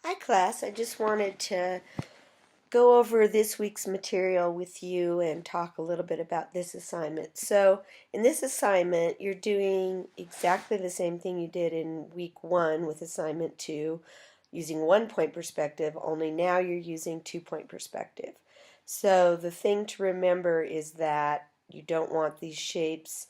Hi class, I just wanted to go over this week's material with you and talk a little bit about this assignment. So in this assignment you're doing exactly the same thing you did in week 1 with assignment 2 using 1-point perspective, only now you're using 2-point perspective. So the thing to remember is that you don't want these shapes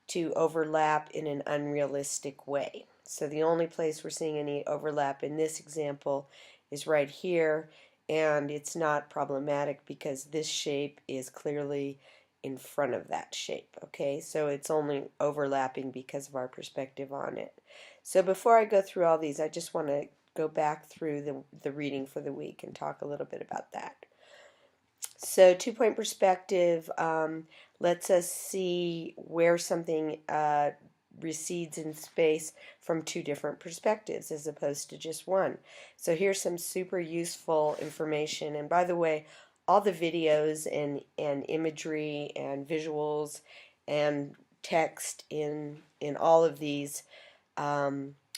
to overlap in an unrealistic way. So the only place we're seeing any overlap in this example is right here, and it's not problematic because this shape is clearly in front of that shape. Okay, so it's only overlapping because of our perspective on it. So before I go through all these, I just want to go back through the reading for the week and talk a little bit about that. So 2-point perspective lets us see where something recedes in space from 2 different perspectives as opposed to just one. So here's some super useful information. And by the way, all the videos and imagery and visuals and text in all of these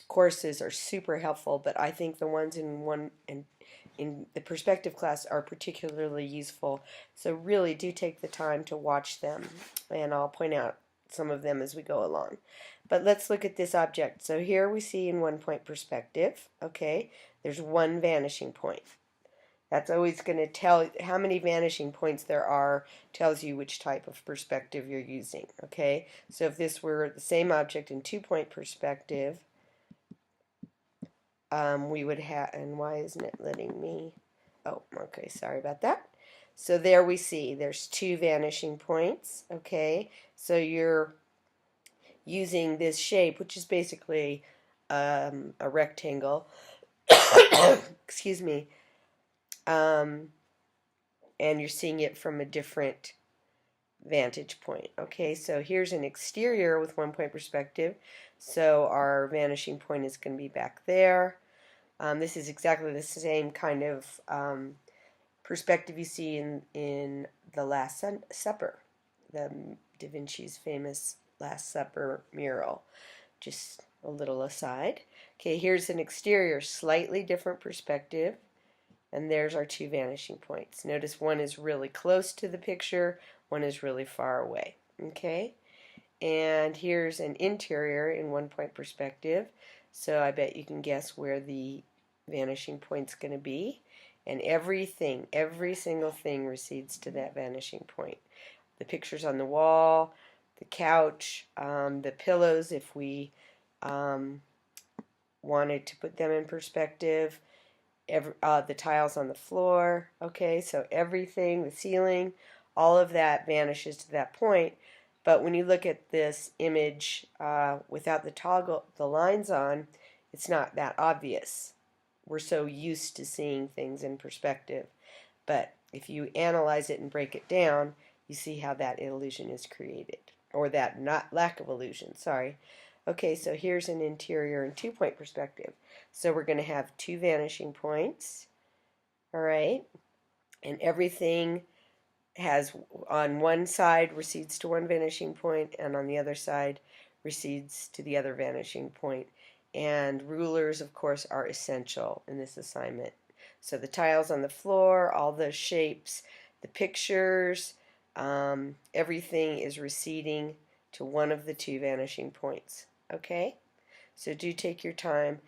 courses are super helpful, but I think the ones in the perspective class are particularly useful. So really do take the time to watch them, and I'll point out some of them as we go along. But let's look at this object. So here we see in 1-point perspective, okay, there's one vanishing point. That's always going to tell how many vanishing points there are, tells you which type of perspective you're using, okay? So if this were the same object in 2-point perspective, we would have, and why isn't it letting me, oh, okay, sorry about that. So there we see there's 2 vanishing points, okay? So you're using this shape, which is basically a rectangle, excuse me, and you're seeing it from a different vantage point. Okay, so here's an exterior with 1-point perspective, so our vanishing point is going to be back there. This is exactly the same kind of perspective you see in the Last Supper, the Da Vinci's famous Last Supper mural. Just a little aside. Okay, here's an exterior, slightly different perspective, and there's our 2 vanishing points. Notice one is really close to the picture, one is really far away. Okay, and here's an interior in 1-point perspective, so I bet you can guess where the vanishing point's going to be, and every single thing recedes to that vanishing point. The pictures on the wall, the couch, the pillows if we wanted to put them in perspective, the tiles on the floor, okay, so everything, the ceiling, all of that vanishes to that point. But when you look at this image without the lines on, it's not that obvious. We're so used to seeing things in perspective. But if you analyze it and break it down, you see how that illusion is created, or that lack of illusion, sorry. Okay, so here's an interior and 2-point perspective. So we're going to have 2 vanishing points, all right, and everything has, on one side recedes to one vanishing point, and on the other side recedes to the other vanishing point. And rulers, of course, are essential in this assignment. So the tiles on the floor, all the shapes, the pictures, everything is receding to one of the 2 vanishing points. Okay? So do take your time.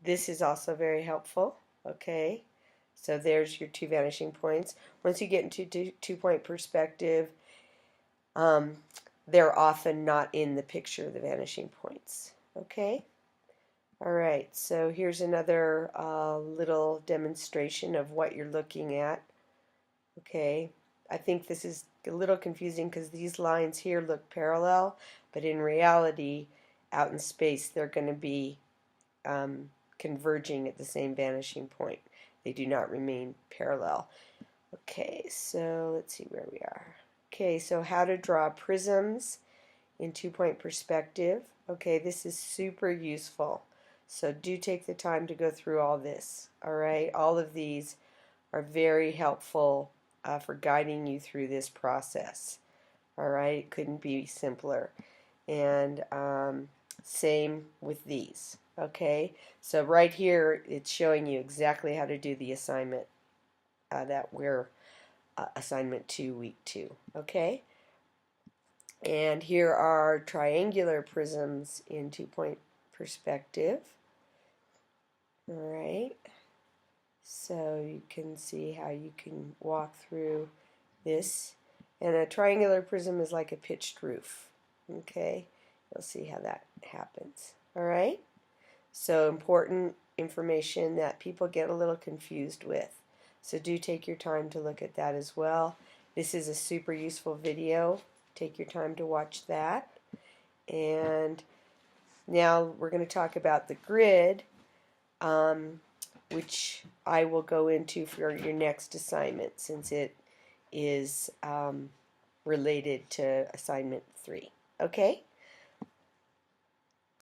This is also very helpful. Okay? So there's your 2 vanishing points. Once you get into 2-point perspective, they're often not in the picture, the vanishing points. Okay? All right, so here's another little demonstration of what you're looking at. Okay, I think this is a little confusing because these lines here look parallel, but in reality, out in space, they're going to be converging at the same vanishing point. They do not remain parallel. Okay, so let's see where we are. Okay, so how to draw prisms in 2-point perspective. Okay, this is super useful. So do take the time to go through all this. All right, all of these are very helpful for guiding you through this process. All right, it couldn't be simpler. And same with these. Okay, so right here it's showing you exactly how to do the assignment that we're assignment 2, week 2. Okay, and here are triangular prisms in 2-point perspective. All right, so you can see how you can walk through this. And a triangular prism is like a pitched roof. Okay, you'll see how that happens. All right, so important information that people get a little confused with. So do take your time to look at that as well. This is a super useful video. Take your time to watch that. And now we're going to talk about the grid, which I will go into for your next assignment since it is related to assignment 3. Okay?